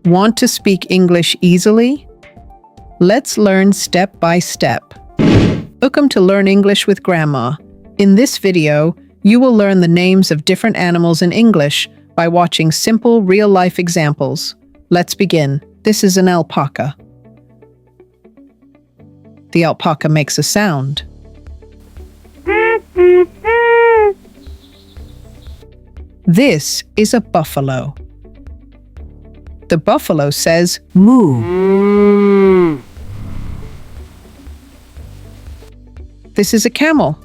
Want to speak English easily? Let's learn step by step. Welcome to Learn English with Grandma. In this video, you will learn the names of different animals in English by watching simple, real-life examples. Let's begin. This is an alpaca. The alpaca makes a sound. This is a buffalo. The buffalo says, "Moo." This is a camel.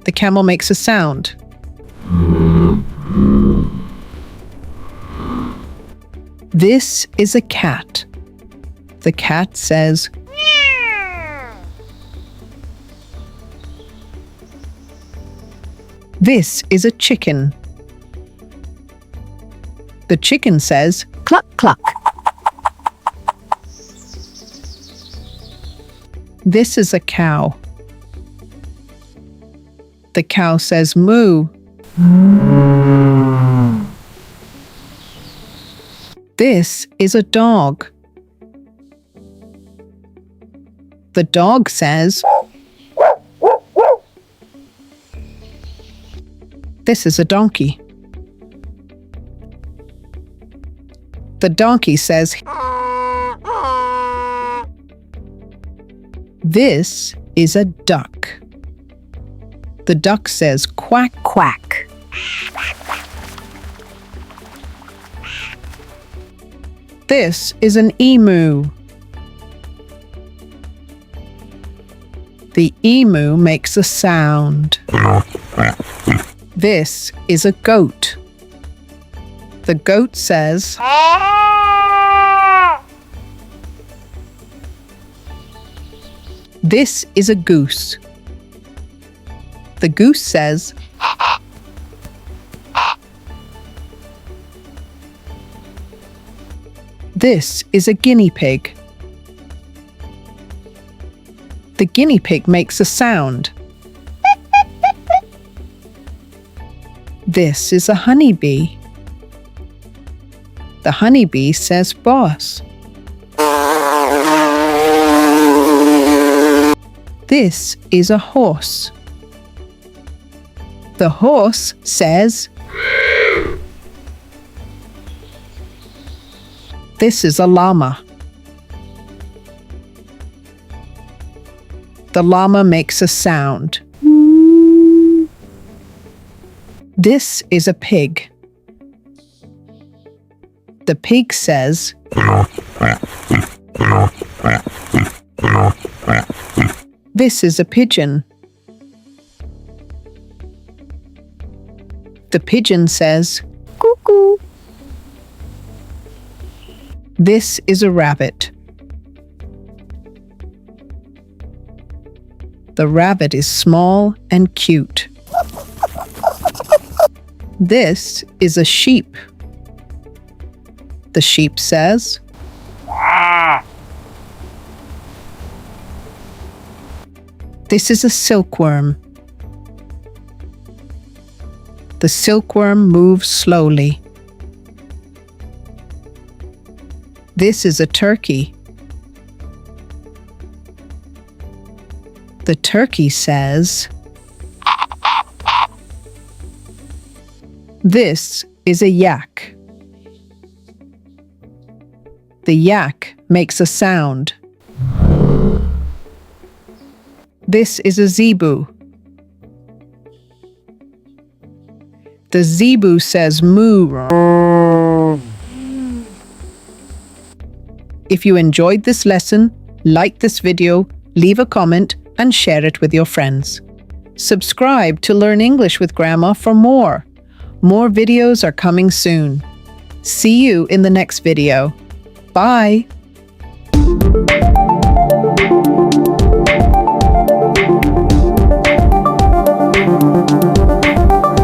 The camel makes a sound. This is a cat. The cat says, "Meow." This is a chicken. The chicken says, "Cluck, cluck." This is a cow. The cow says, "Moo." This is a dog. The dog says, "This is a donkey." The donkey says, "This is a duck." The duck says, "Quack, quack." This is an emu. The emu makes a sound. This is a goat. The goat says, "This is a goose." The goose says, "This is a guinea pig." The guinea pig makes a sound. This is a honeybee. The honeybee says, "Boss." This is a horse. The horse says, "This is a llama." The llama makes a sound. This is a pig. The pig says, "This is a pigeon." The pigeon says, "Cuckoo." This is a rabbit. The rabbit is small and cute. This is a sheep. The sheep says, "This is a silkworm." The silkworm moves slowly. This is a turkey. The turkey says, "This is a yak." The yak makes a sound. This is a zebu. The zebu says, "Moo." If you enjoyed this lesson, like this video, leave a comment, and share it with your friends. Subscribe to Learn English with Grandma for more. More videos are coming soon. See you in the next video. Bye!